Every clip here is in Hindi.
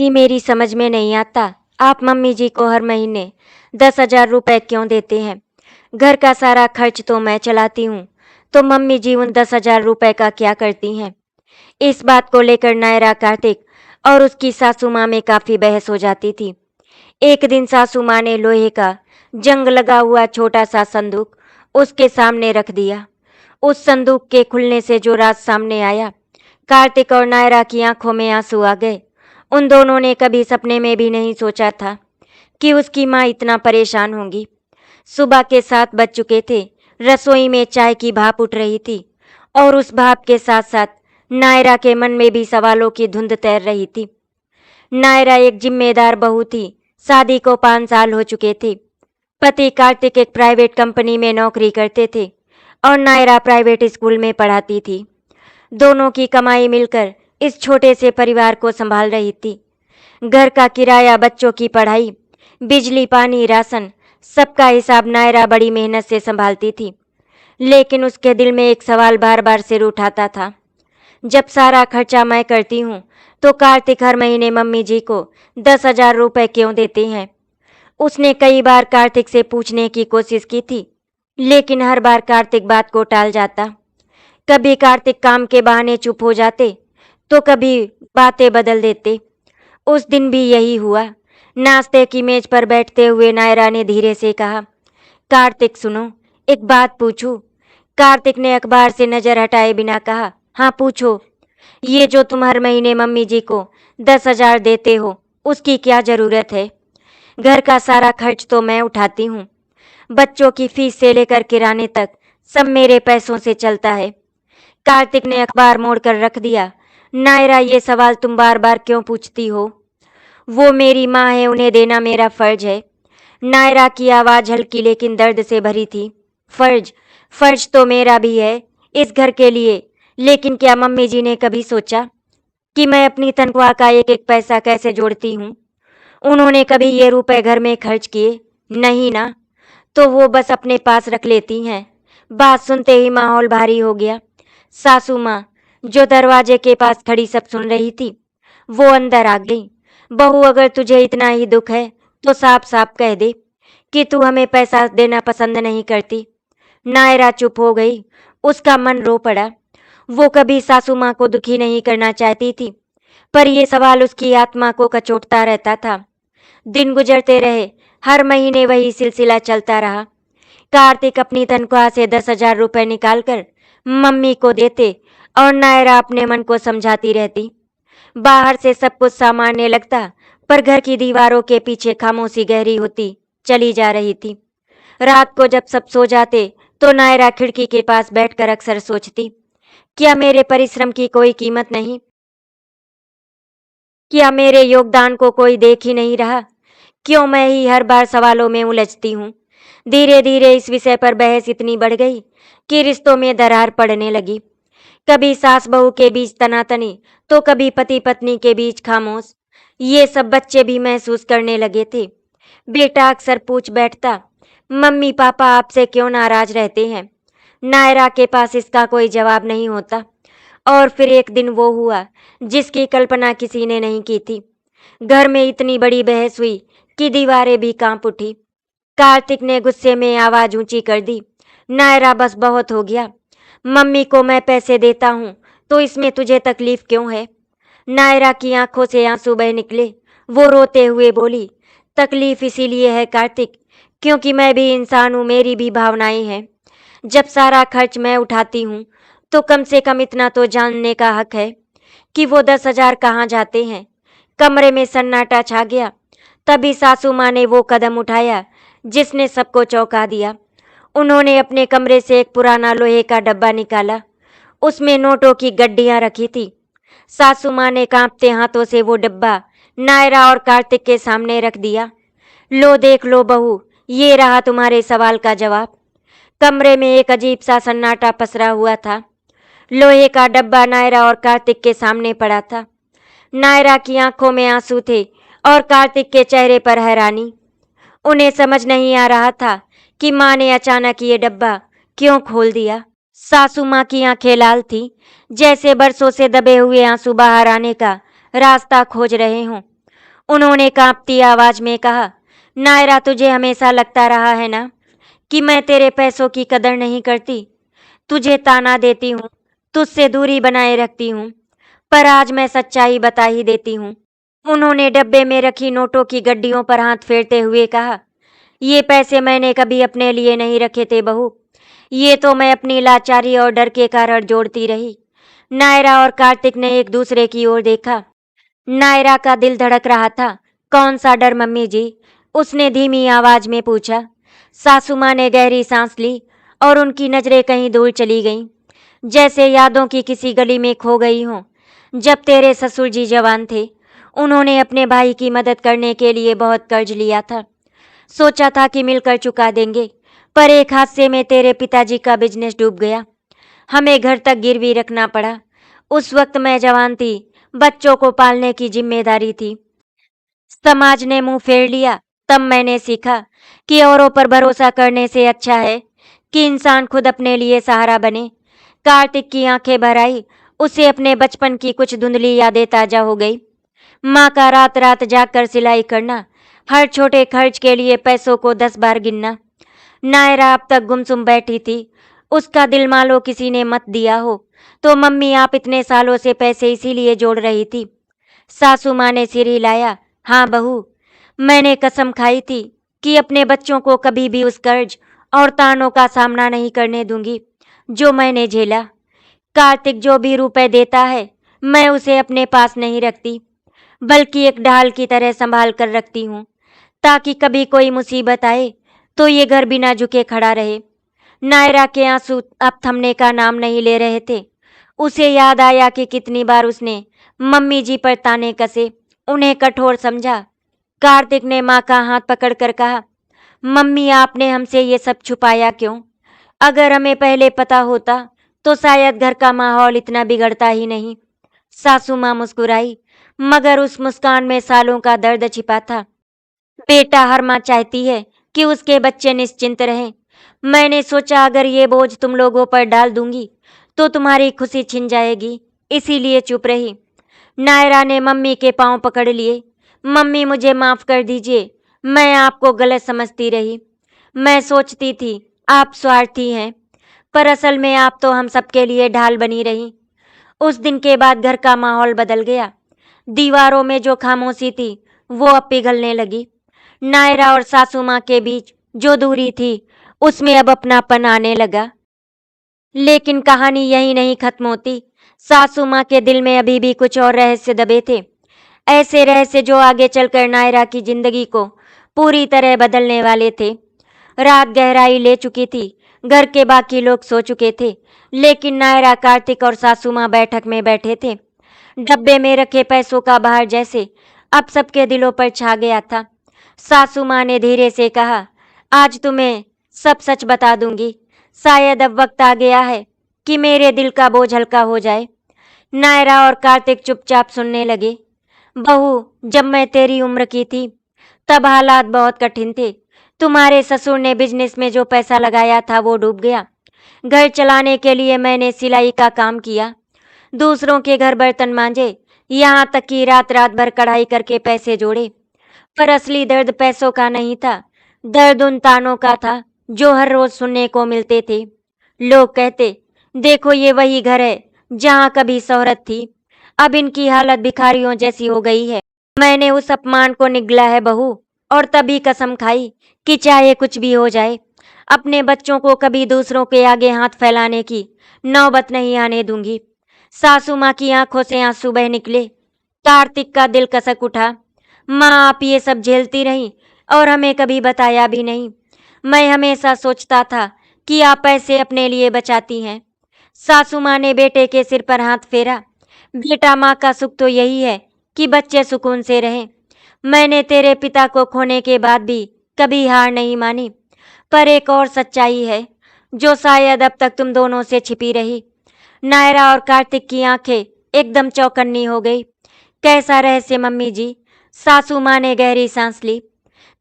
जी मेरी समझ में नहीं आता, आप मम्मी जी को हर महीने 10,000 रुपए क्यों देते हैं? घर का सारा खर्च तो मैं चलाती हूँ, तो मम्मी जी उन 10,000 रुपए का क्या करती हैं? इस बात को लेकर नायरा, कार्तिक और उसकी सासू माँ में काफी बहस हो जाती थी। एक दिन सासू माँ ने लोहे का जंग लगा हुआ छोटा सा संदूक उसके सामने रख दिया। उस संदूक के खुलने से जो राज सामने आया, कार्तिक और नायरा की आंखों में आंसू आ गए। उन दोनों ने कभी सपने में भी नहीं सोचा था कि उसकी माँ इतना परेशान होंगी। सुबह के 7 बज चुके थे। रसोई में चाय की भाप उठ रही थी और उस भाप के साथ साथ नायरा के मन में भी सवालों की धुंध तैर रही थी। नायरा एक जिम्मेदार बहू थी। शादी को 5 साल हो चुके थे। पति कार्तिक एक प्राइवेट कंपनी में नौकरी करते थे और नायरा प्राइवेट स्कूल में पढ़ाती थी। दोनों की कमाई मिलकर इस छोटे से परिवार को संभाल रही थी। घर का किराया, बच्चों की पढ़ाई, बिजली, पानी, राशन, सबका हिसाब नायरा बड़ी मेहनत से संभालती थी। लेकिन उसके दिल में एक सवाल बार बार सिर उठाता था। जब सारा खर्चा मैं करती हूँ तो कार्तिक हर महीने मम्मी जी को 10,000 रुपए क्यों देते हैं? उसने कई बार कार्तिक से पूछने की कोशिश की थी, लेकिन हर बार कार्तिक बात को टाल जाता। कभी कार्तिक काम के बहाने चुप हो जाते, तो कभी बातें बदल देते। उस दिन भी यही हुआ। नाश्ते की मेज पर बैठते हुए नायरा ने धीरे से कहा, कार्तिक सुनो, एक बात पूछूं? कार्तिक ने अखबार से नजर हटाए बिना कहा, हाँ पूछो। ये जो तुम हर महीने मम्मी जी को 10,000 देते हो, उसकी क्या जरूरत है? घर का सारा खर्च तो मैं उठाती हूँ। बच्चों की फीस से लेकर किराने तक सब मेरे पैसों से चलता है। कार्तिक ने अखबार मोड़कर रख दिया। नायरा, ये सवाल तुम बार बार क्यों पूछती हो? वो मेरी माँ है, उन्हें देना मेरा फर्ज है। नायरा की आवाज हल्की लेकिन दर्द से भरी थी। फर्ज? फर्ज तो मेरा भी है इस घर के लिए, लेकिन क्या मम्मी जी ने कभी सोचा कि मैं अपनी तनख्वाह का एक एक पैसा कैसे जोड़ती हूँ? उन्होंने कभी ये रुपए घर में खर्च किए? नहीं ना। तो वो बस अपने पास रख लेती हैं। बात सुनते ही माहौल भारी हो गया। सासू माँ, जो दरवाजे के पास खड़ी सब सुन रही थी, वो अंदर आ गई। बहू, अगर तुझे इतना ही दुख है तो साफ साफ कह दे कि तू हमें पैसा देना पसंद नहीं करती। नायरा चुप हो गई। उसका मन रो पड़ा। वो कभी सासू माँ को दुखी नहीं करना चाहती थी, पर यह सवाल उसकी आत्मा को कचोटता रहता था। दिन गुजरते रहे, हर महीने वही सिलसिला चलता रहा। कार्तिक अपनी तनख्वाह से 10,000 रुपए निकालकर मम्मी को देते और नायरा अपने मन को समझाती रहती। बाहर से सब कुछ सामान्य लगता, पर घर की दीवारों के पीछे खामोशी गहरी होती चली जा रही थी। रात को जब सब सो जाते तो नायरा खिड़की के पास बैठकर अक्सर सोचती, क्या मेरे परिश्रम की कोई कीमत नहीं? क्या मेरे योगदान को कोई देख ही नहीं रहा? क्यों मैं ही हर बार सवालों में उलझती हूँ? धीरे धीरे इस विषय पर बहस इतनी बढ़ गई कि रिश्तों में दरार पड़ने लगी। कभी सास बहू के बीच तनातनी, तो कभी पति पत्नी के बीच खामोश। ये सब बच्चे भी महसूस करने लगे थे। बेटा अक्सर पूछ बैठता, मम्मी पापा आपसे क्यों नाराज रहते हैं? नायरा के पास इसका कोई जवाब नहीं होता। और फिर एक दिन वो हुआ जिसकी कल्पना किसी ने नहीं की थी। घर में इतनी बड़ी बहस हुई कि दीवारें भी कांप उठी। कार्तिक ने गुस्से में आवाज ऊंची कर दी, नायरा बस बहुत हो गया। मम्मी को मैं पैसे देता हूँ तो इसमें तुझे तकलीफ क्यों है? नायरा की आंखों से आंसू बह निकले। वो रोते हुए बोली, तकलीफ इसीलिए है कार्तिक, क्योंकि मैं भी इंसान हूँ, मेरी भी भावनाएं हैं। जब सारा खर्च मैं उठाती हूँ तो कम से कम इतना तो जानने का हक है कि वो 10,000 कहाँ जाते हैं। कमरे में सन्नाटा छा गया। तभी सासू माँ ने वो कदम उठाया जिसने सबको चौंका दिया। उन्होंने अपने कमरे से एक पुराना लोहे का डब्बा निकाला। उसमें नोटों की गड्डियां रखी थी। सासू माँ ने कांपते हाथों से वो डब्बा नायरा और कार्तिक के सामने रख दिया। लो देख लो बहू, ये रहा तुम्हारे सवाल का जवाब। कमरे में एक अजीब सा सन्नाटा पसरा हुआ था। लोहे का डब्बा नायरा और कार्तिक के सामने पड़ा था। नायरा की आंखों में आंसू थे और कार्तिक के चेहरे पर हैरानी। उन्हें समझ नहीं आ रहा था कि माँ ने अचानक ये डब्बा क्यों खोल दिया। सासू माँ की आंखें लाल थी, जैसे बरसों से दबे हुए आंसू बाहर आने का रास्ता खोज रहे हों। उन्होंने कांपती आवाज में कहा, नायरा, तुझे हमेशा लगता रहा है ना कि मैं तेरे पैसों की कदर नहीं करती, तुझे ताना देती हूँ, तुझसे दूरी बनाए रखती हूँ, पर आज मैं सच्चाई बता ही देती हूँ। उन्होंने डब्बे में रखी नोटों की गड्डियों पर हाथ फेरते हुए कहा, ये पैसे मैंने कभी अपने लिए नहीं रखे थे बहू, ये तो मैं अपनी लाचारी और डर के कारण जोड़ती रही। नायरा और कार्तिक ने एक दूसरे की ओर देखा। नायरा का दिल धड़क रहा था। कौन सा डर मम्मी जी? उसने धीमी आवाज में पूछा। सासू माँ ने गहरी सांस ली और उनकी नजरें कहीं दूर चली गईं, जैसे यादों की किसी गली में खो गई हों। जब तेरे ससुर जी जवान थे, उन्होंने अपने भाई की मदद करने के लिए बहुत कर्ज लिया था। सोचा था कि मिलकर चुका देंगे, पर एक हादसे में तेरे पिताजी का बिजनेस डूब गया। हमें घर तक गिरवी रखना पड़ा। उस वक्त मैं जवान थी, बच्चों को पालने की जिम्मेदारी थी। समाज ने मुंह फेर लिया। तब मैंने सीखा कि औरों पर भरोसा करने से अच्छा है कि इंसान खुद अपने लिए सहारा बने। कार्तिक की आंखें भर आई। उसे अपने बचपन की कुछ धुंधली यादें ताजा हो गई। माँ का रात रात जागकर सिलाई करना, हर छोटे खर्च के लिए पैसों को 10 बार गिनना। नायरा अब तक गुमसुम बैठी थी। उसका दिल मानो किसी ने मत दिया हो। तो मम्मी, आप इतने सालों से पैसे इसीलिए जोड़ रही थी? सासू माँ ने सिर हिलाया। हाँ बहू, मैंने कसम खाई थी कि अपने बच्चों को कभी भी उस कर्ज और तानों का सामना नहीं करने दूंगी जो मैंने झेला। कार्तिक जो भी रुपए देता है, मैं उसे अपने पास नहीं रखती, बल्कि एक ढाल की तरह संभाल कर रखती हूँ, ताकि कभी कोई मुसीबत आए तो ये घर बिना झुके खड़ा रहे। नायरा के आंसू अब थमने का नाम नहीं ले रहे थे। उसे याद आया कि कितनी बार उसने मम्मी जी पर ताने कसे, उन्हें कठोर समझा। कार्तिक ने माँ का हाथ पकड़कर कहा, मम्मी, आपने हमसे ये सब छुपाया क्यों? अगर हमें पहले पता होता तो शायद घर का माहौल इतना बिगड़ता ही नहीं। सासू माँ मुस्कुराई, मगर उस मुस्कान में सालों का दर्द छिपा था। बेटा, हर माँ चाहती है कि उसके बच्चे निश्चिंत रहें। मैंने सोचा अगर ये बोझ तुम लोगों पर डाल दूंगी तो तुम्हारी खुशी छिन जाएगी, इसीलिए चुप रही। नायरा ने मम्मी के पांव पकड़ लिए। मम्मी, मुझे माफ कर दीजिए, मैं आपको गलत समझती रही। मैं सोचती थी आप स्वार्थी हैं, पर असल में आप तो हम सबके लिए ढाल बनी रही। उस दिन के बाद घर का माहौल बदल गया। दीवारों में जो खामोशी थी वो अब पिघलने लगी। नायरा और सासू माँ के बीच जो दूरी थी उसमें अब अपनापन आने लगा। लेकिन कहानी यहीं नहीं खत्म होती। सासू माँ के दिल में अभी भी कुछ और रहस्य दबे थे, ऐसे रहस्य जो आगे चलकर नायरा की जिंदगी को पूरी तरह बदलने वाले थे। रात गहराई ले चुकी थी। घर के बाकी लोग सो चुके थे, लेकिन नायरा, कार्तिक और सासू माँ बैठक में बैठे थे। डब्बे में रखे पैसों का भार जैसे अब सबके दिलों पर छा गया था। सासू माँ ने धीरे से कहा, आज तुम्हें सब सच बता दूंगी। शायद अब वक्त आ गया है कि मेरे दिल का बोझ हल्का हो जाए। नायरा और कार्तिक चुपचाप सुनने लगे। बहू, जब मैं तेरी उम्र की थी तब हालात बहुत कठिन थे। तुम्हारे ससुर ने बिजनेस में जो पैसा लगाया था वो डूब गया। घर चलाने के लिए मैंने सिलाई का काम किया, दूसरों के घर बर्तन मांजे, यहाँ तक कि रात रात भर कढ़ाई करके पैसे जोड़े। पर असली दर्द पैसों का नहीं था, दर्द उन तानों का था जो हर रोज सुनने को मिलते थे। लोग कहते, देखो ये वही घर है जहाँ कभी शोहरत थी, अब इनकी हालत भिखारियों जैसी हो गई है। मैंने उस अपमान को निगला है बहू, और तभी कसम खाई कि चाहे कुछ भी हो जाए, अपने बच्चों को कभी दूसरों के आगे हाथ फैलाने की नौबत नहीं आने दूंगी। सासू माँ की आंखों से आंसू बह निकले। कार्तिक का दिल कसक उठा। माँ, आप ये सब झेलती रहीं और हमें कभी बताया भी नहीं। मैं हमेशा सोचता था कि आप पैसे अपने लिए बचाती हैं। सासू माँ ने बेटे के सिर पर हाथ फेरा। बेटा, माँ का सुख तो यही है कि बच्चे सुकून से रहें। मैंने तेरे पिता को खोने के बाद भी कभी हार नहीं मानी, पर एक और सच्चाई है जो शायद अब तक तुम दोनों से छिपी रही। नायरा और कार्तिक की आंखें एकदम चौकन्नी हो गई। कैसा रहस्य मम्मी जी? सासू माँ ने गहरी सांस ली।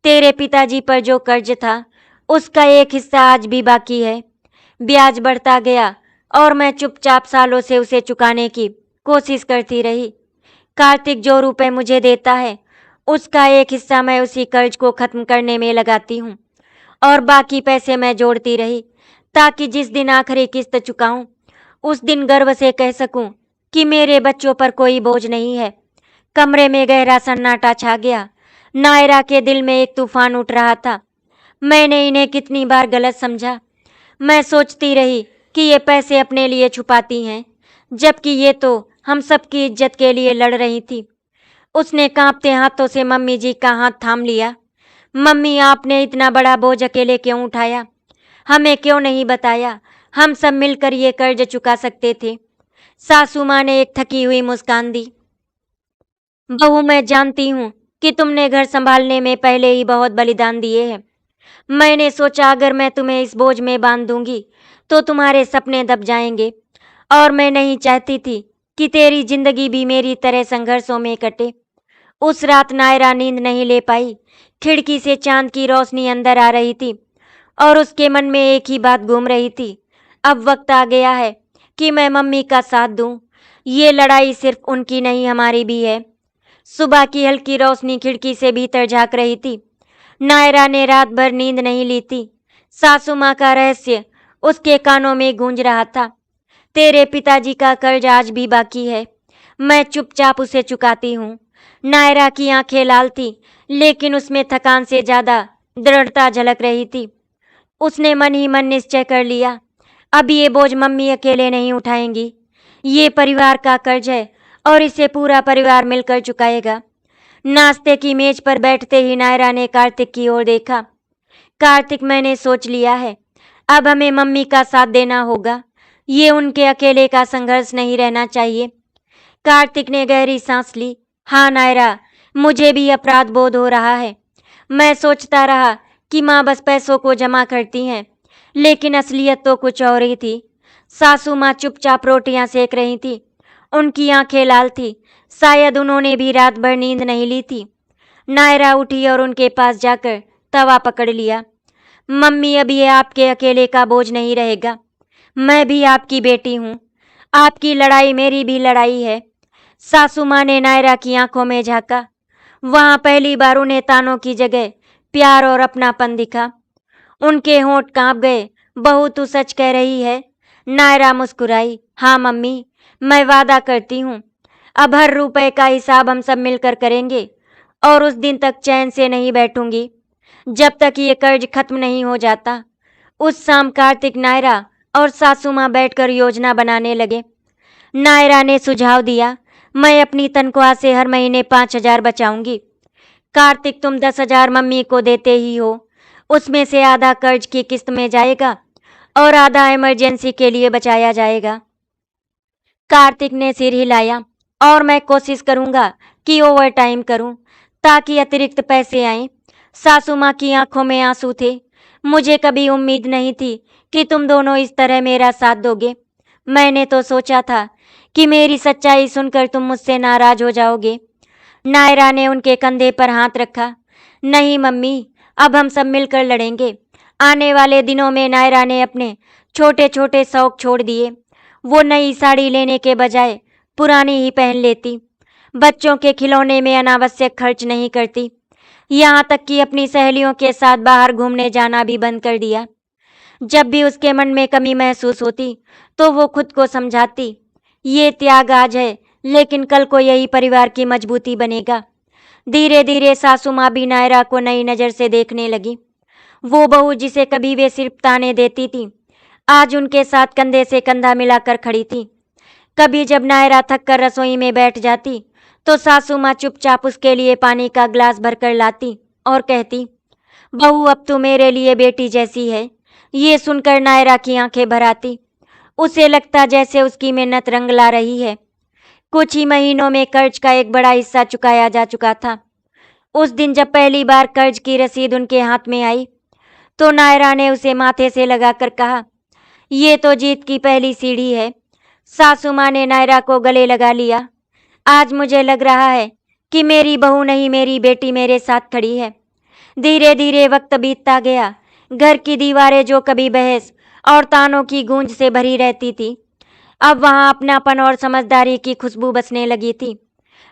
तेरे पिताजी पर जो कर्ज था उसका एक हिस्सा आज भी बाकी है। ब्याज बढ़ता गया और मैं चुपचाप सालों से उसे चुकाने की कोशिश करती रही। कार्तिक जो रुपए मुझे देता है उसका एक हिस्सा मैं उसी कर्ज को खत्म करने में लगाती हूँ और बाकी पैसे मैं जोड़ती रही, ताकि जिस दिन आखिरी किस्त चुकाऊं उस दिन गर्व से कह सकूं कि मेरे बच्चों पर कोई बोझ नहीं है। कमरे में गहरा सन्नाटा छा गया। नायरा के दिल में एक तूफान उठ रहा था। मैंने इन्हें कितनी बार गलत समझा। मैं सोचती रही कि ये पैसे अपने लिए छुपाती हैं, जबकि ये तो हम सबकी इज्जत के लिए लड़ रही थी। उसने कांपते हाथों से मम्मी जी का हाथ थाम लिया। मम्मी, आपने इतना बड़ा बोझ अकेले क्यों उठाया? हमें क्यों नहीं बताया? हम सब मिलकर ये कर्ज चुका सकते थे। सासू माँ ने एक थकी हुई मुस्कान दी। बहू, मैं जानती हूँ कि तुमने घर संभालने में पहले ही बहुत बलिदान दिए हैं। मैंने सोचा अगर मैं तुम्हें इस बोझ में बांध दूंगी तो तुम्हारे सपने दब जाएंगे, और मैं नहीं चाहती थी कि तेरी जिंदगी भी मेरी तरह संघर्षों में कटे। उस रात नायरा नींद नहीं ले पाई। खिड़की से चांद की रोशनी अंदर आ रही थी और उसके मन में एक ही बात घूम रही थी। अब वक्त आ गया है कि मैं मम्मी का साथ दूं। ये लड़ाई सिर्फ उनकी नहीं, हमारी भी है। सुबह की हल्की रोशनी खिड़की से भीतर झांक रही थी। नायरा ने रात भर नींद नहीं ली थी। सासू माँ का रहस्य उसके कानों में गूंज रहा था। तेरे पिताजी का कर्ज आज भी बाकी है, मैं चुपचाप उसे चुकाती हूँ। नायरा की आंखें लाल थी, लेकिन उसमें थकान से ज्यादा दृढ़ता झलक रही थी। उसने मन ही मन निश्चय कर लिया, अब ये बोझ मम्मी अकेले नहीं उठाएंगी। ये परिवार का कर्ज है और इसे पूरा परिवार मिलकर चुकाएगा। नाश्ते की मेज पर बैठते ही नायरा ने कार्तिक की ओर देखा। कार्तिक, मैंने सोच लिया है, अब हमें मम्मी का साथ देना होगा। ये उनके अकेले का संघर्ष नहीं रहना चाहिए। कार्तिक ने गहरी सांस ली। हाँ नायरा, मुझे भी अपराध बोध हो रहा है। मैं सोचता रहा कि माँ बस पैसों को जमा करती हैं, लेकिन असलियत तो कुछ और ही थी। सासू माँ चुपचाप रोटियां सेक रही थी। उनकी आंखें लाल थी, शायद उन्होंने भी रात भर नींद नहीं ली थी। नायरा उठी और उनके पास जाकर तवा पकड़ लिया। मम्मी, अब ये आपके अकेले का बोझ नहीं रहेगा। मैं भी आपकी बेटी हूँ। आपकी लड़ाई मेरी भी लड़ाई है। सासू माँ ने नायरा की आंखों में झांका। वहां पहली बार उन्हें तानों की जगह प्यार और अपनापन दिखा। उनके होंठ कांप गए। बहू, तू सच कह रही है? नायरा मुस्कुराई। हाँ मम्मी, मैं वादा करती हूँ, अब हर रुपए का हिसाब हम सब मिलकर करेंगे, और उस दिन तक चैन से नहीं बैठूंगी जब तक ये कर्ज खत्म नहीं हो जाता। उस शाम कार्तिक, नायरा और सासू माँ बैठकर योजना बनाने लगे। नायरा ने सुझाव दिया, मैं अपनी तनख्वाह से हर महीने 5,000 बचाऊंगी। कार्तिक, तुम 10,000 मम्मी को देते ही हो, उसमें से आधा कर्ज की किस्त में जाएगा और आधा इमरजेंसी के लिए बचाया जाएगा। कार्तिक ने सिर हिलाया। और मैं कोशिश करूंगा कि ओवर टाइम करूं ताकि अतिरिक्त पैसे आएं। सासू माँ की आंखों में आंसू थे। मुझे कभी उम्मीद नहीं थी कि तुम दोनों इस तरह मेरा साथ दोगे। मैंने तो सोचा था कि मेरी सच्चाई सुनकर तुम मुझसे नाराज हो जाओगे। नायरा ने उनके कंधे पर हाथ रखा। नहीं मम्मी, अब हम सब मिलकर लड़ेंगे। आने वाले दिनों में नायरा ने अपने छोटे छोटे शौक छोड़ दिए। वो नई साड़ी लेने के बजाय पुरानी ही पहन लेती। बच्चों के खिलौने में अनावश्यक खर्च नहीं करती। यहाँ तक कि अपनी सहेलियों के साथ बाहर घूमने जाना भी बंद कर दिया। जब भी उसके मन में कमी महसूस होती तो वो खुद को समझाती, ये त्याग आज है, लेकिन कल को यही परिवार की मजबूती बनेगा। धीरे धीरे सासू माँ भी नायरा को नई नज़र से देखने लगी। वो बहू जिसे कभी वे सिर्फ ताने देती थी, आज उनके साथ कंधे से कंधा मिलाकर खड़ी थी। कभी जब नायरा थक कर रसोई में बैठ जाती तो सासू माँ चुपचाप उसके लिए पानी का ग्लास भरकर लाती और कहती, बहू, अब तू मेरे लिए बेटी जैसी है। ये सुनकर नायरा की आंखें भर आती। उसे लगता जैसे उसकी मेहनत रंग ला रही है। कुछ ही महीनों में कर्ज का एक बड़ा हिस्सा चुकाया जा चुका था। उस दिन जब पहली बार कर्ज की रसीद उनके हाथ में आई तो नायरा ने उसे माथे से लगाकर कहा, ये तो जीत की पहली सीढ़ी है। सासू माँ ने नायरा को गले लगा लिया। आज मुझे लग रहा है कि मेरी बहू नहीं, मेरी बेटी मेरे साथ खड़ी है। धीरे धीरे वक्त बीतता गया। घर की दीवारें जो कभी बहस और तानों की गूंज से भरी रहती थी, अब वहां अपनापन और समझदारी की खुशबू बसने लगी थी।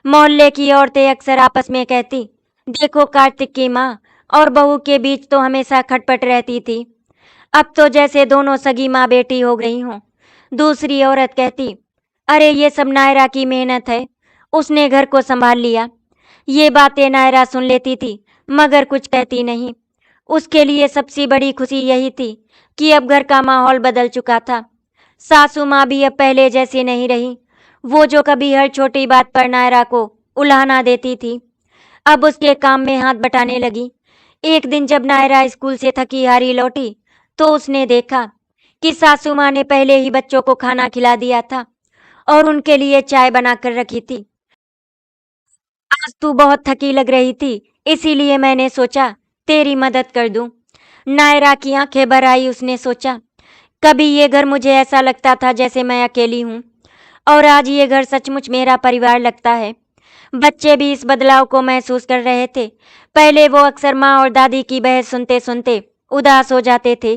मोहल्ले की औरतें अक्सर आपस में कहती, देखो, कार्तिक की माँ और बहू के बीच तो हमेशा खटपट रहती थी। अब तो जैसे दोनों सगी माँ बेटी हो गई हों। दूसरी औरत कहती, अरे ये सब नायरा की मेहनत है, उसने घर को संभाल लिया। ये बातें नायरा सुन लेती थी, मगर कुछ कहती नहीं। उसके लिए सबसे बड़ी खुशी यही थी कि अब घर का माहौल बदल चुका था। सासू माँ भी अब पहले जैसी नहीं रही। वो जो कभी हर छोटी बात पर नायरा को उलाहना देती थी, अब उसके काम में हाथ बटाने लगी। एक दिन जब नायरा स्कूल से थकी हारी लौटी, तो उसने देखा कि सासू माँ ने पहले ही बच्चों को खाना खिला दिया था और उनके लिए चाय बनाकर रखी थी। आज तू बहुत थकी लग रही थी, इसीलिए मैंने सोचा तेरी मदद कर दूं। नायरा की आंखें भर आई। उसने सोचा, कभी ये घर मुझे ऐसा लगता था जैसे मैं अकेली हूँ, और आज ये घर सचमुच मेरा परिवार लगता है। बच्चे भी इस बदलाव को महसूस कर रहे थे। पहले वो अक्सर माँ और दादी की बहस सुनते सुनते उदास हो जाते थे।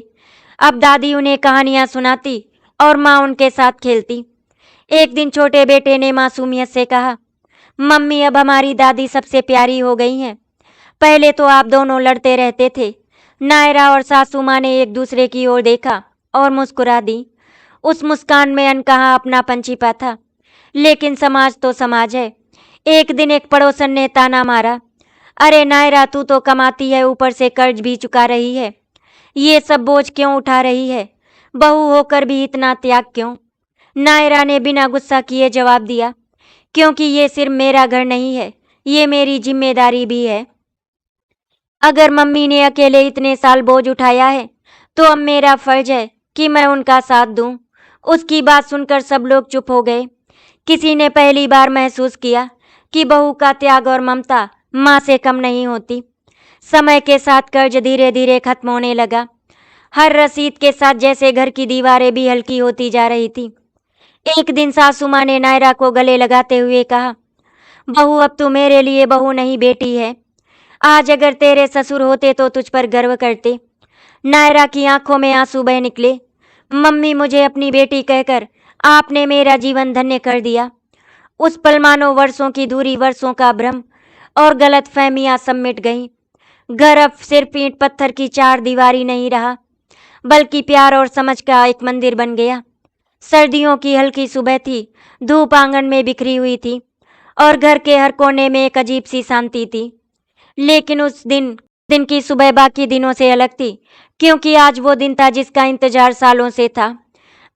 अब दादी उन्हें कहानियां सुनाती और माँ उनके साथ खेलती। एक दिन छोटे बेटे ने मासूमियत से कहा, मम्मी अब हमारी दादी सबसे प्यारी हो गई हैं। पहले तो आप दोनों लड़ते रहते थे। नायरा और सासू माँ ने एक दूसरे की ओर देखा और मुस्कुरा दी। उस मुस्कान में अनकहा अपनापन छिपा था। लेकिन समाज तो समाज है। एक दिन एक पड़ोसन ने ताना मारा, अरे नायरा, तू तो कमाती है, ऊपर से कर्ज भी चुका रही है। ये सब बोझ क्यों उठा रही है? बहू होकर भी इतना त्याग क्यों? नायरा ने बिना गुस्सा किए जवाब दिया, क्योंकि ये सिर्फ मेरा घर नहीं है, ये मेरी जिम्मेदारी भी है। अगर मम्मी ने अकेले इतने साल बोझ उठाया है, तो अब मेरा फर्ज है कि मैं उनका साथ दूं। उसकी बात सुनकर सब लोग चुप हो गए। किसी ने पहली बार महसूस किया कि बहू का त्याग और ममता माँ से कम नहीं होती। समय के साथ कर्ज धीरे धीरे खत्म होने लगा। हर रसीद के साथ जैसे घर की दीवारें भी हल्की होती जा रही थी। एक दिन सासू माँ ने नायरा को गले लगाते हुए कहा, बहू, अब तू मेरे लिए बहू नहीं बेटी है। आज अगर तेरे ससुर होते तो तुझ पर गर्व करते। नायरा की आंखों में आंसू बह निकले। मम्मी, मुझे अपनी बेटी कहकर आपने मेरा जीवन धन्य कर दिया। उस पल मानो वर्षों की दूरी, वर्षों का भ्रम और गलत फहमियां सब मिट गईं। घर अब सिर्फ ईंट पत्थर की चार दीवारी नहीं रहा, बल्कि प्यार और समझ का एक मंदिर बन गया। सर्दियों की हल्की सुबह थी। धूप आंगन में बिखरी हुई थी और घर के हर कोने में एक अजीब सी शांति थी। लेकिन उस दिन की सुबह बाकी दिनों से अलग थी, क्योंकि आज वो दिन था जिसका इंतजार सालों से था।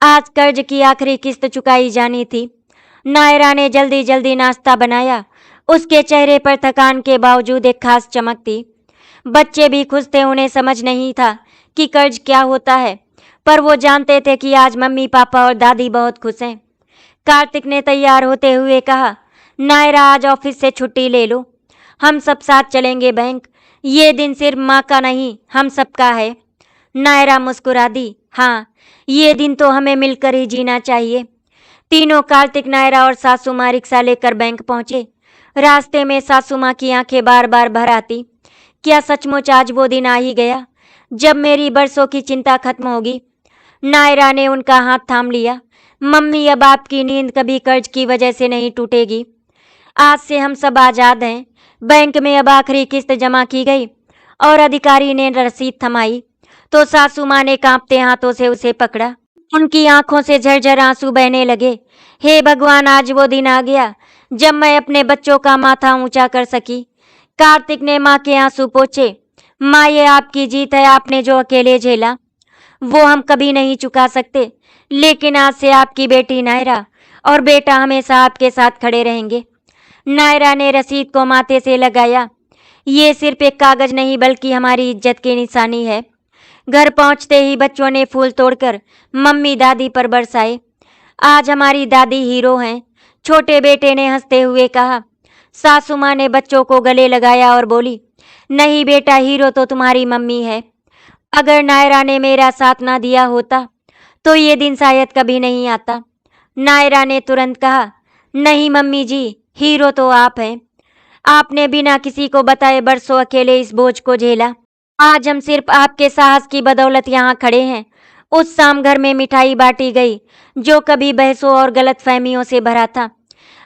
आज कर्ज की आखिरी किस्त चुकाई जानी थी। नायरा ने जल्दी जल्दी नाश्ता बनाया। उसके चेहरे पर थकान के बावजूद एक खास चमक थी। बच्चे भी खुश थे। उन्हें समझ नहीं था कि कर्ज क्या होता है, पर वो जानते थे कि आज मम्मी, पापा और दादी बहुत खुश हैं। कार्तिक ने तैयार होते हुए कहा, नायरा, आज ऑफिस से छुट्टी ले लो, हम सब साथ चलेंगे बैंक। ये दिन सिर्फ माँ का नहीं, हम सबका है। नायरा मुस्कुरा दी, हाँ, ये दिन तो हमें मिलकर ही जीना चाहिए। तीनों, कार्तिक, नायरा और सासू माँ, रिक्शा लेकर बैंक पहुंचे। रास्ते में सासू माँ की आंखें बार बार भर आती। क्या सचमुच आज वो दिन आ ही गया जब मेरी बरसों की चिंता खत्म होगी? नायरा ने उनका हाथ थाम लिया। मम्मी, अब आपकी नींद कभी कर्ज की वजह से नहीं टूटेगी। आज से हम सब आजाद हैं। बैंक में अब आखिरी किस्त जमा की गई और अधिकारी ने रसीद थमाई, तो सासू माँ ने कांपते हाथों से उसे पकड़ा। उनकी आंखों से झरझर आंसू बहने लगे। हे भगवान, आज वो दिन आ गया जब मैं अपने बच्चों का माथा ऊंचा कर सकी। कार्तिक ने माँ के आंसू पोंछे। माँ, ये आपकी जीत है। आपने जो अकेले झेला, वो हम कभी नहीं चुका सकते। लेकिन आज से आपकी बेटी नायरा और बेटा हमेशा आपके साथ खड़े रहेंगे। नायरा ने रसीद को माथे से लगाया। ये सिर्फ एक कागज नहीं, बल्कि हमारी इज्जत की निशानी है। घर पहुंचते ही बच्चों ने फूल तोड़कर मम्मी, दादी पर बरसाए। आज हमारी दादी हीरो हैं, छोटे बेटे ने हंसते हुए कहा। सासू माँ ने बच्चों को गले लगाया और बोली, नहीं बेटा, हीरो तो तुम्हारी मम्मी है। अगर नायरा ने मेरा साथ ना दिया होता तो ये दिन शायद कभी नहीं आता। नायरा ने तुरंत कहा, नहीं मम्मी जी, हीरो तो आप हैं। आपने बिना किसी को बताए बरसों अकेले इस बोझ को झेला। आज हम सिर्फ आपके साहस की बदौलत यहाँ खड़े हैं। उस शाम घर में मिठाई बांटी गई जो कभी बहसों और गलतफहमियों से भरा था।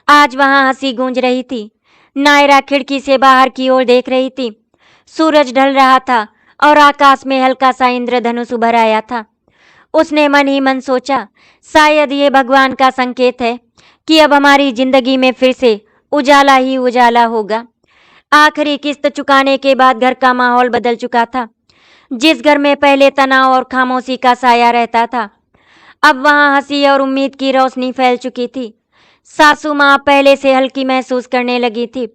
आज वहाँ हंसी गूंज रही थी। नायरा खिड़की से बाहर की ओर देख रही थी। सूरज ढल रहा था और आकाश में हल्का सा इंद्रधनुष उभर आया था। उसने मन ही मन सोचा, शायद ये भगवान का संकेत है कि अब हमारी जिंदगी में फिर से उजाला ही उजाला होगा। आखिरी किस्त चुकाने के बाद घर का माहौल बदल चुका था। जिस घर में पहले तनाव और खामोशी का साया रहता था, अब वहां हंसी और उम्मीद की रोशनी फैल चुकी थी। सासू माँ पहले से हल्की महसूस करने लगी थी।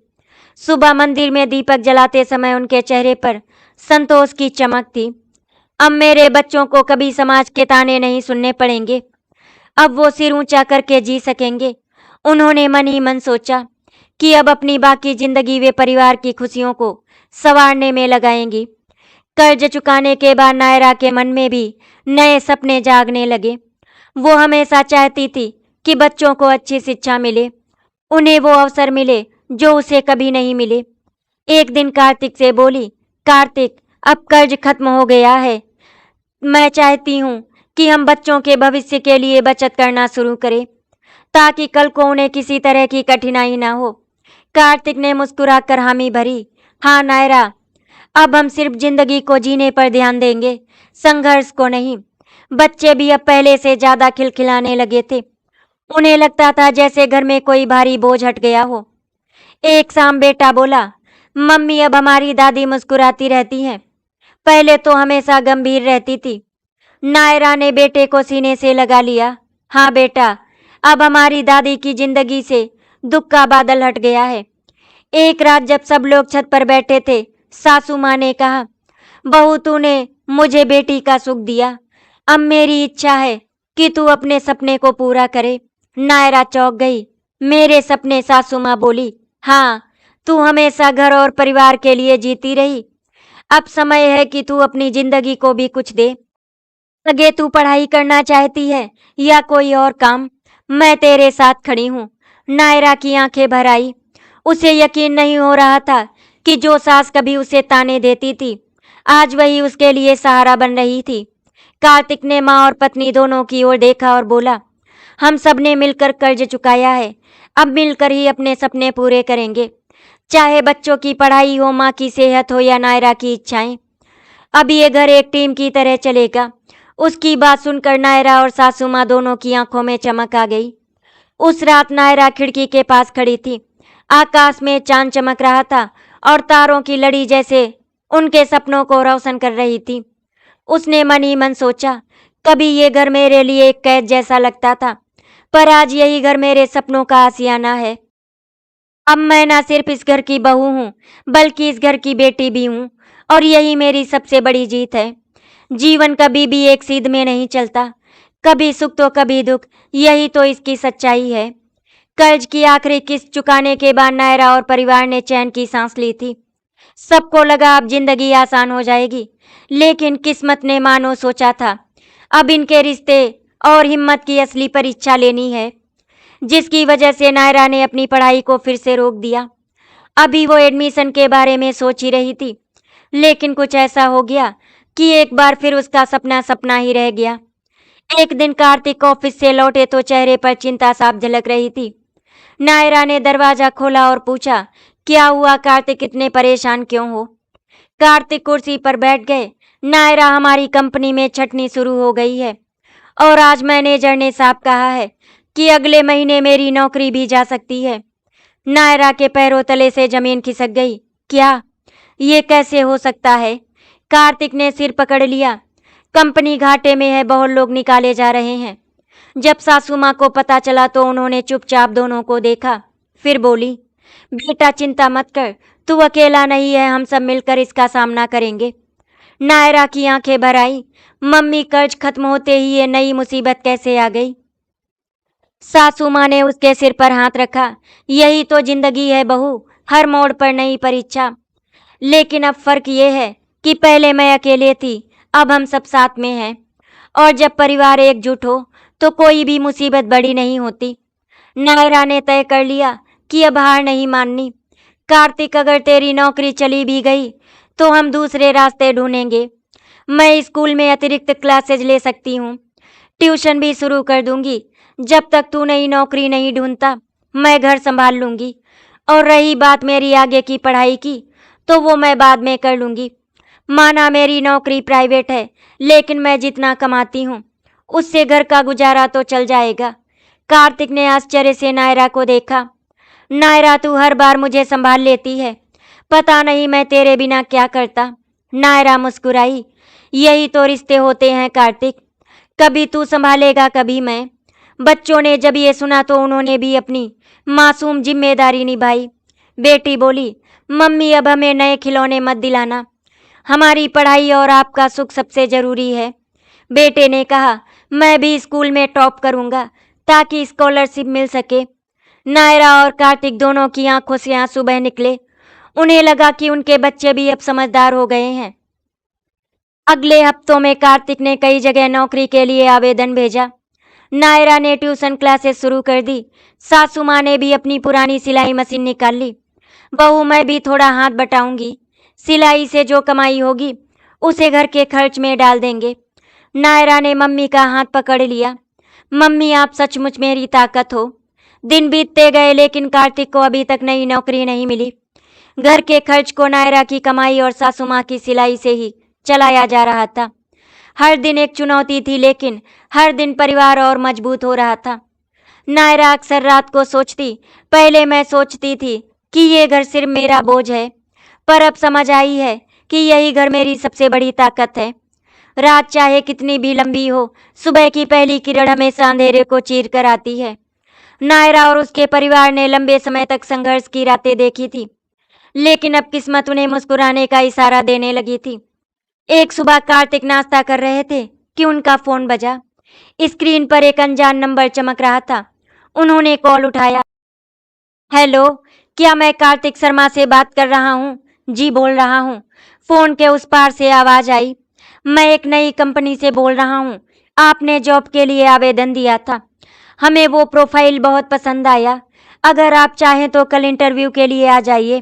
सुबह मंदिर में दीपक जलाते समय उनके चेहरे पर संतोष की चमक थी। अब मेरे बच्चों को कभी समाज के ताने नहीं सुनने पड़ेंगे, अब वो सिर ऊंचा करके जी सकेंगे। उन्होंने मन ही मन सोचा कि अब अपनी बाकी जिंदगी वे परिवार की खुशियों को संवारने में लगाएंगी। कर्ज चुकाने के बाद नायरा के मन में भी नए सपने जागने लगे। वो हमेशा चाहती थी कि बच्चों को अच्छी शिक्षा मिले, उन्हें वो अवसर मिले जो उसे कभी नहीं मिले। एक दिन कार्तिक से बोली, कार्तिक, अब कर्ज खत्म हो गया है। मैं चाहती हूँ कि हम बच्चों के भविष्य के लिए बचत करना शुरू करें, ताकि कल को उन्हें किसी तरह की कठिनाई ना हो। कार्तिक ने मुस्कुराकर हामी भरी। हाँ नायरा, अब हम सिर्फ जिंदगी को जीने पर ध्यान देंगे, संघर्ष को नहीं। बच्चे भी अब पहले से ज्यादा खिलखिलाने लगे थे। उन्हें लगता था जैसे घर में कोई भारी बोझ हट गया हो। एक शाम बेटा बोला, मम्मी अब हमारी दादी मुस्कुराती रहती हैं, पहले तो हमेशा गंभीर रहती थी। नायरा ने बेटे को सीने से लगा लिया। हाँ बेटा, अब हमारी दादी की जिंदगी से दुख का बादल हट गया है। एक रात जब सब लोग छत पर बैठे थे, सासू माँ ने कहा, बहू तूने मुझे बेटी का सुख दिया, अब मेरी इच्छा है कि तू अपने सपने को पूरा करे। नायरा चौंक गई। मेरे सपने? सासू माँ बोली। हाँ, तू हमेशा घर और परिवार के लिए जीती रही, अब समय है कि तू अपनी जिंदगी को भी कुछ दे। अगे तू पढ़ाई करना चाहती है या कोई और काम, मैं तेरे साथ खड़ी हूँ। नायरा की आंखें भर आई। उसे यकीन नहीं हो रहा था कि जो सास कभी उसे ताने देती थी, आज वही उसके लिए सहारा बन रही थी। कार्तिक ने माँ और पत्नी दोनों की ओर देखा और बोला, हम सब ने मिलकर कर्ज चुकाया है, अब मिलकर ही अपने सपने पूरे करेंगे, चाहे बच्चों की पढ़ाई हो, माँ की सेहत हो या नायरा की इच्छाएं। अब ये घर एक टीम की तरह चलेगा। उसकी बात सुनकर नायरा और सासू माँ दोनों की आंखों में चमक आ गई। उस रात नायरा खिड़की के पास खड़ी थी। आकाश में चांद चमक रहा था और तारों की लड़ी जैसे उनके सपनों को रोशन कर रही थी। उसने मन ही मन सोचा, कभी ये घर मेरे लिए एक कैद जैसा लगता था, पर आज यही घर मेरे सपनों का आशियाना है। अब मैं ना सिर्फ इस घर की बहू हूँ, बल्कि इस घर की बेटी भी हूँ, और यही मेरी सबसे बड़ी जीत है। जीवन कभी भी एक सीध में नहीं चलता, कभी सुख तो कभी दुख, यही तो इसकी सच्चाई है। कर्ज की आखिरी किस्त चुकाने के बाद नायरा और परिवार ने चैन की सांस ली थी। सबको लगा अब जिंदगी आसान हो जाएगी, लेकिन किस्मत ने मानो सोचा था, अब इनके रिश्ते और हिम्मत की असली परीक्षा लेनी है, जिसकी वजह से नायरा ने अपनी पढ़ाई को फिर से रोक दिया। अभी वो एडमिशन के बारे में सोच ही रही थी, लेकिन कुछ ऐसा हो गया कि एक बार फिर उसका सपना सपना ही रह गया। एक दिन कार्तिक ऑफिस से लौटे तो चेहरे पर चिंता साफ झलक रही थी। नायरा ने दरवाजा खोला और पूछा, क्या हुआ कार्तिक, इतने परेशान क्यों हो? कार्तिक कुर्सी पर बैठ गए। नायरा, हमारी कंपनी में छटनी शुरू हो गई है और आज मैनेजर ने साफ कहा है कि अगले महीने मेरी नौकरी भी जा सकती है। नायरा के पैरों तले से जमीन खिसक गई। क्या? ये कैसे हो सकता है? कार्तिक ने सिर पकड़ लिया। कंपनी घाटे में है, बहुत लोग निकाले जा रहे हैं। जब सासू माँ को पता चला तो उन्होंने चुपचाप दोनों को देखा, फिर बोली, बेटा चिंता मत कर, तू अकेला नहीं है, हम सब मिलकर इसका सामना करेंगे। नायरा की आंखें भर आई। मम्मी, कर्ज खत्म होते ही ये नई मुसीबत कैसे आ गई? सासू माँ ने उसके सिर पर हाथ रखा। यही तो जिंदगी है बहू, हर मोड़ पर नई परीक्षा। लेकिन अब फर्क ये है कि पहले मैं अकेले थी, अब हम सब साथ में हैं, और जब परिवार एकजुट हो तो कोई भी मुसीबत बड़ी नहीं होती। नायरा ने तय कर लिया कि अब हार नहीं माननी। कार्तिक, अगर तेरी नौकरी चली भी गई तो हम दूसरे रास्ते ढूंढेंगे। मैं स्कूल में अतिरिक्त क्लासेज ले सकती हूँ, ट्यूशन भी शुरू कर दूंगी। जब तक तू नई नौकरी नहीं ढूंढता, मैं घर संभाल लूंगी। और रही बात मेरी आगे की पढ़ाई की, तो वो मैं बाद में कर लूंगी। माना मेरी नौकरी प्राइवेट है, लेकिन मैं जितना कमाती हूँ उससे घर का गुजारा तो चल जाएगा। कार्तिक ने आश्चर्य से नायरा को देखा। नायरा, तू हर बार मुझे संभाल लेती है, पता नहीं मैं तेरे बिना क्या करता। नायरा मुस्कुराई। यही तो रिश्ते होते हैं कार्तिक, कभी तू संभालेगा कभी मैं। बच्चों ने जब ये सुना तो उन्होंने भी अपनी मासूम जिम्मेदारी निभाई। बेटी बोली, मम्मी अब हमें नए खिलौने मत दिलाना, हमारी पढ़ाई और आपका सुख सबसे जरूरी है। बेटे ने कहा, मैं भी स्कूल में टॉप करूंगा ताकि स्कॉलरशिप मिल सके। नायरा और कार्तिक दोनों की आंखों से आंसू बह निकले। उन्हें लगा कि उनके बच्चे भी अब समझदार हो गए हैं। अगले हफ्तों में कार्तिक ने कई जगह नौकरी के लिए आवेदन भेजा। नायरा ने ट्यूशन क्लासेस शुरू कर दी। सासू माँ ने भी अपनी पुरानी सिलाई मशीन निकाल ली। बहू, मैं भी थोड़ा हाथ बटाऊंगी, सिलाई से जो कमाई होगी उसे घर के खर्च में डाल देंगे। नायरा ने मम्मी का हाथ पकड़ लिया। मम्मी, आप सचमुच मेरी ताकत हो। दिन बीतते गए, लेकिन कार्तिक को अभी तक नई नौकरी नहीं मिली। घर के खर्च को नायरा की कमाई और सासू माँ की सिलाई से ही चलाया जा रहा था। हर दिन एक चुनौती थी, लेकिन हर दिन परिवार और मजबूत हो रहा था। नायरा अक्सर रात को सोचती, पहले मैं सोचती थी कि ये घर सिर्फ मेरा बोझ है, पर अब समझ आई है कि यही घर मेरी सबसे बड़ी ताकत है। रात चाहे कितनी भी लंबी हो, सुबह की पहली किरण हमेशा अंधेरे को चीर कर आती है। नायरा और उसके परिवार ने लंबे समय तक संघर्ष की रातें देखी थी, लेकिन अब किस्मत उन्हें मुस्कुराने का इशारा देने लगी थी। एक सुबह कार्तिक नाश्ता कर रहे थे कि उनका फोन बजा। स्क्रीन पर एक अनजान नंबर चमक रहा था। उन्होंने कॉल उठाया। हेलो, क्या मैं कार्तिक शर्मा से बात कर रहा हूँ? जी, बोल रहा हूँ। फोन के उस पार से आवाज आई। मैं एक नई कंपनी से बोल रहा हूँ, आपने जॉब के लिए आवेदन दिया था, हमें वो प्रोफाइल बहुत पसंद आया। अगर आप चाहें तो कल इंटरव्यू के लिए आ जाइए।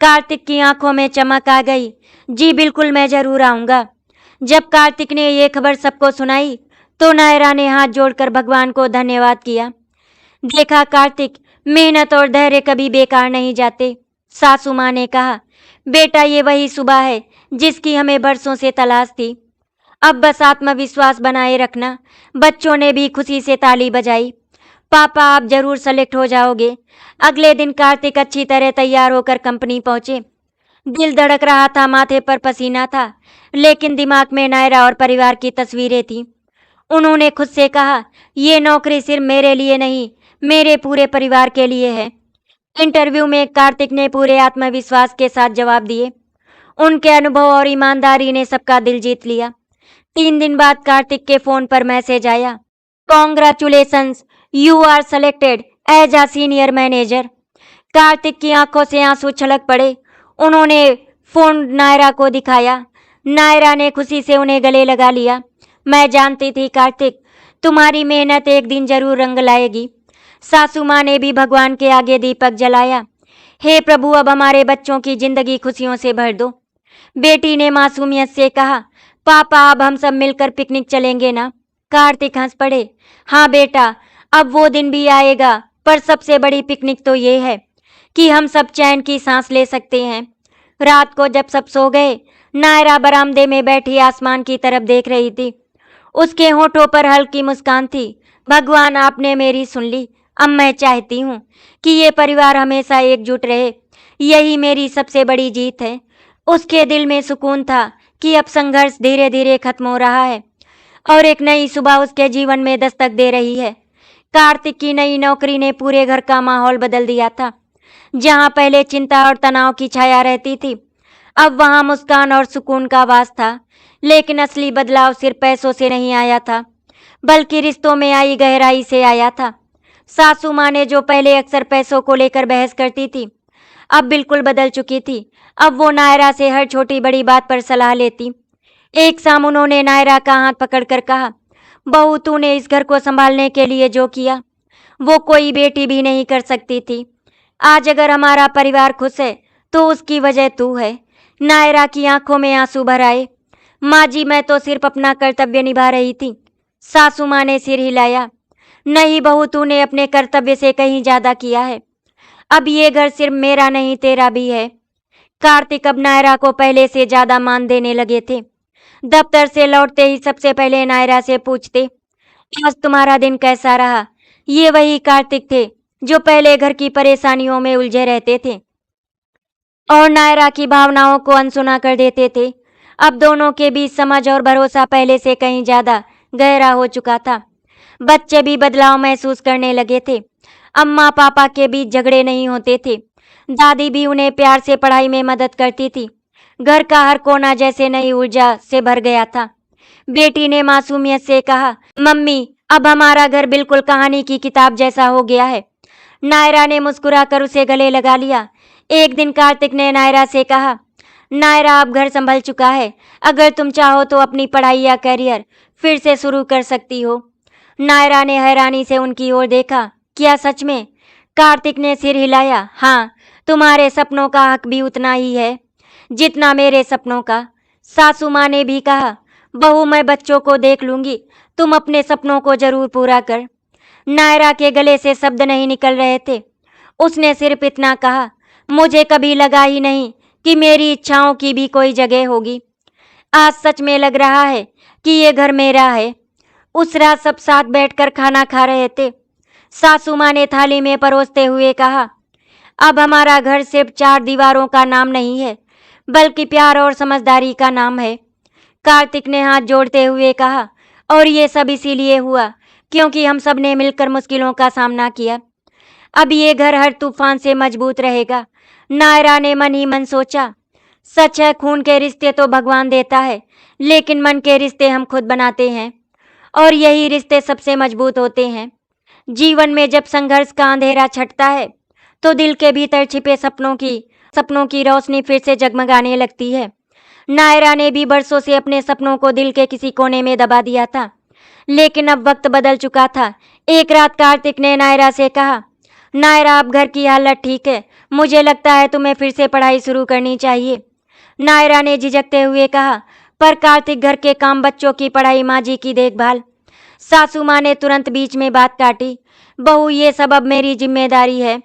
कार्तिक की आंखों में चमक आ गई। जी बिल्कुल, मैं जरूर आऊंगा। जब कार्तिक ने ये खबर सबको सुनाई तो नायरा ने हाथ जोड़कर भगवान को धन्यवाद किया। देखा कार्तिक, मेहनत और धैर्य कभी बेकार नहीं जाते। सासू माँ ने कहा, बेटा ये वही सुबह है जिसकी हमें बरसों से तलाश थी। अब बस आत्मविश्वास बनाए रखना। बच्चों ने भी खुशी से ताली बजाई। पापा, आप जरूर सेलेक्ट हो जाओगे। अगले दिन कार्तिक अच्छी तरह तैयार होकर कंपनी पहुंचे। दिल धड़क रहा था, माथे पर पसीना था, लेकिन दिमाग में नायरा और परिवार की तस्वीरें थीं। उन्होंने खुद से कहा, ये नौकरी सिर्फ मेरे लिए नहीं, मेरे पूरे परिवार के लिए है। इंटरव्यू में कार्तिक ने पूरे आत्मविश्वास के साथ जवाब दिए। उनके अनुभव और ईमानदारी ने सबका दिल जीत लिया। 3 दिन बाद कार्तिक के फोन पर मैसेज आया, congratulations, you are selected as a senior manager. Kartik की आंखों से आंसू छलक पड़े। उन्होंने फोन नायरा को दिखाया। नायरा ने खुशी से उन्हें गले लगा लिया। मैं जानती थी कार्तिक, तुम्हारी मेहनत एक दिन जरूर रंग लाएगी। सासू माँ ने भी भगवान के आगे दीपक जलाया। हे प्रभु, अब हमारे बच्चों की जिंदगी खुशियों से भर दो। बेटी ने मासूमियत से कहा, पापा अब हम सब मिलकर पिकनिक चलेंगे ना? कार्तिक हंस पड़े। हाँ बेटा, अब वो दिन भी आएगा, पर सबसे बड़ी पिकनिक तो ये है कि हम सब चैन की सांस ले सकते हैं। रात को जब सब सो गए, नायरा बरामदे में बैठी आसमान की तरफ देख रही थी। उसके होठों पर हल्की मुस्कान थी। भगवान, आपने मेरी सुन ली। अब मैं चाहती हूँ कि ये परिवार हमेशा एकजुट रहे। यही मेरी सबसे बड़ी जीत है। उसके दिल में सुकून था कि अब संघर्ष धीरे धीरे खत्म हो रहा है और एक नई सुबह उसके जीवन में दस्तक दे रही है। कार्तिक की नई नौकरी ने पूरे घर का माहौल बदल दिया था। जहाँ पहले चिंता और तनाव की छाया रहती थी, अब वहाँ मुस्कान और सुकून का वास था। लेकिन असली बदलाव सिर्फ पैसों से नहीं आया था, बल्कि रिश्तों में आई गहराई से आया था। सासू माँ ने जो पहले अक्सर पैसों को लेकर बहस करती थी, अब बिल्कुल बदल चुकी थी। अब वो नायरा से हर छोटी बड़ी बात पर सलाह लेती। एक शाम उन्होंने नायरा का हाथ पकड़कर कहा, बहू, तूने इस घर को संभालने के लिए जो किया वो कोई बेटी भी नहीं कर सकती थी। आज अगर हमारा परिवार खुश है तो उसकी वजह तू है। नायरा की आंखों में आंसू भर आए। माँ जी, मैं तो सिर्फ अपना कर्तव्य निभा रही थी। सासू माँ ने सिर हिलाया। नहीं बहू, तूने अपने कर्तव्य से कहीं ज्यादा किया है। अब ये घर सिर्फ मेरा नहीं तेरा भी है। कार्तिक अब नायरा को पहले से ज्यादा मान देने लगे थे। दफ्तर से लौटते ही सबसे पहले नायरा से पूछते, आज तुम्हारा दिन कैसा रहा? ये वही कार्तिक थे जो पहले घर की परेशानियों में उलझे रहते थे और नायरा की भावनाओं को अनसुना कर देते थे। अब दोनों के बीच समझ और भरोसा पहले से कहीं ज्यादा गहरा हो चुका था। बच्चे भी बदलाव महसूस करने लगे थे। अम्मा पापा के बीच झगड़े नहीं होते थे। दादी भी उन्हें प्यार से पढ़ाई में मदद करती थी। घर का हर कोना जैसे नई ऊर्जा से भर गया था। बेटी ने मासूमियत से कहा, मम्मी अब हमारा घर बिल्कुल कहानी की किताब जैसा हो गया है। नायरा ने मुस्कुराकर उसे गले लगा लिया। एक दिन कार्तिक ने नायरा से कहा, नायरा अब घर संभल चुका है, अगर तुम चाहो तो अपनी पढ़ाई या करियर फिर से शुरू कर सकती हो। नायरा ने हैरानी से उनकी ओर देखा, क्या सच में? कार्तिक ने सिर हिलाया, हाँ, तुम्हारे सपनों का हक भी उतना ही है जितना मेरे सपनों का। सासू माँ ने भी कहा, बहू मैं बच्चों को देख लूंगी, तुम अपने सपनों को जरूर पूरा कर। नायरा के गले से शब्द नहीं निकल रहे थे। उसने सिर्फ इतना कहा, मुझे कभी लगा ही नहीं कि मेरी इच्छाओं की भी कोई जगह होगी। आज सच में लग रहा है कि ये घर मेरा है। उस रात सब साथ बैठकर खाना खा रहे थे। सासू माँ ने थाली में परोसते हुए कहा, अब हमारा घर सिर्फ चार दीवारों का नाम नहीं है, बल्कि प्यार और समझदारी का नाम है। कार्तिक ने हाथ जोड़ते हुए कहा, और ये सब इसीलिए हुआ क्योंकि हम सब ने मिलकर मुश्किलों का सामना किया। अब ये घर हर तूफान से मजबूत रहेगा। नायरा ने मन ही मन सोचा, सच है खून के रिश्ते तो भगवान देता है, लेकिन मन के रिश्ते हम खुद बनाते हैं और यही रिश्ते सबसे मजबूत होते हैं। जीवन में जब संघर्ष का अंधेरा छटता है तो दिल के भीतर छिपे सपनों की रोशनी फिर से जगमगाने लगती है। नायरा ने भी बरसों से अपने सपनों को दिल के किसी कोने में दबा दिया था, लेकिन अब वक्त बदल चुका था। एक रात कार्तिक ने नायरा से कहा, नायरा अब घर की हालत ठीक है, मुझे लगता है तुम्हें फिर से पढ़ाई शुरू करनी चाहिए। नायरा ने झिझकते हुए कहा, पर कार्तिक घर के काम, बच्चों की पढ़ाई, माँ जी की देखभाल। सासू माँ ने तुरंत बीच में बात काटी, बहू ये सब अब मेरी जिम्मेदारी है,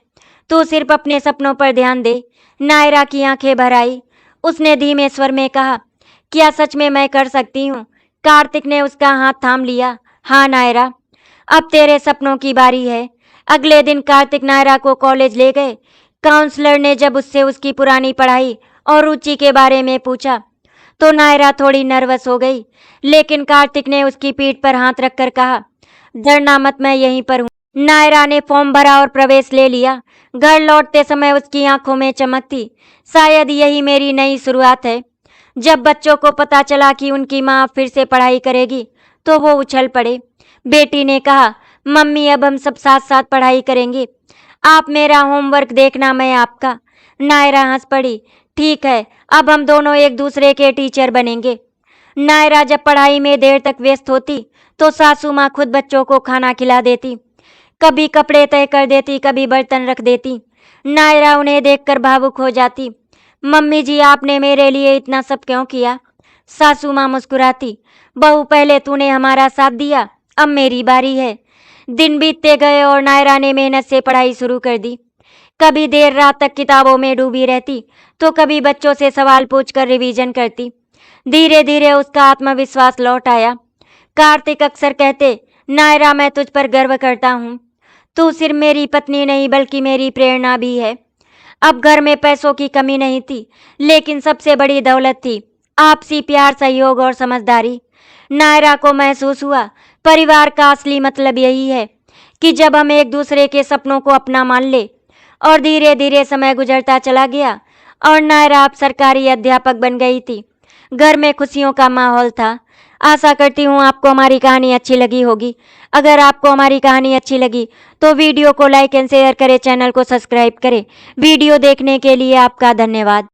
तू सिर्फ अपने सपनों पर ध्यान दे। नायरा की आंखें भर आई। उसने धीमे स्वर में कहा, क्या सच में मैं कर सकती हूँ? कार्तिक ने उसका हाथ थाम लिया। हाँ नायरा, अब तेरे सपनों की बारी है। अगले दिन कार्तिक नायरा को कॉलेज ले गए। काउंसलर ने जब उससे उसकी पुरानी पढ़ाई और रुचि के बारे में पूछा तो नायरा थोड़ी नर्वस हो गई, लेकिन कार्तिक ने उसकी पीठ पर हाथ रखकर कहा, डरना मत, मैं यहीं पर हूँ। नायरा ने फॉर्म भरा और प्रवेश ले लिया। घर लौटते समय उसकी आंखों में चमक थी। शायद यही मेरी नई शुरुआत है। जब बच्चों को पता चला कि उनकी माँ फिर से पढ़ाई करेगी तो वो उछल पड़े। बेटी ने कहा, मम्मी अब हम सब साथ साथ पढ़ाई करेंगे, आप मेरा होमवर्क देखना, मैं आपका। नायरा हंस पड़ी, ठीक है, अब हम दोनों एक दूसरे के टीचर बनेंगे। नायरा जब पढ़ाई में देर तक व्यस्त होती तो सासू माँ खुद बच्चों को खाना खिला देती, कभी कपड़े तय कर देती, कभी बर्तन रख देती। नायरा उन्हें देखकर भावुक हो जाती। मम्मी जी, आपने मेरे लिए इतना सब क्यों किया? सासू माँ मुस्कुराती, बहू पहले तूने हमारा साथ दिया, अब मेरी बारी है। दिन बीतते गए और नायरा ने मेहनत से पढ़ाई शुरू कर दी। कभी देर रात तक किताबों में डूबी रहती तो कभी बच्चों से सवाल पूछकर रिवीजन करती। धीरे धीरे उसका आत्मविश्वास लौट आया। कार्तिक अक्सर कहते, नायरा मैं तुझ पर गर्व करता हूँ, तू सिर्फ मेरी पत्नी नहीं बल्कि मेरी प्रेरणा भी है। अब घर में पैसों की कमी नहीं थी, लेकिन सबसे बड़ी दौलत थी आपसी प्यार, सहयोग और समझदारी। नायरा को महसूस हुआ, परिवार का असली मतलब यही है कि जब हम एक दूसरे के सपनों को अपना मान ले। और धीरे धीरे समय गुजरता चला गया और नायरा अब सरकारी अध्यापक बन गई थी। घर में खुशियों का माहौल था। आशा करती हूँ आपको हमारी कहानी अच्छी लगी होगी। अगर आपको हमारी कहानी अच्छी लगी तो वीडियो को लाइक एंड शेयर करें, चैनल को सब्सक्राइब करें। वीडियो देखने के लिए आपका धन्यवाद।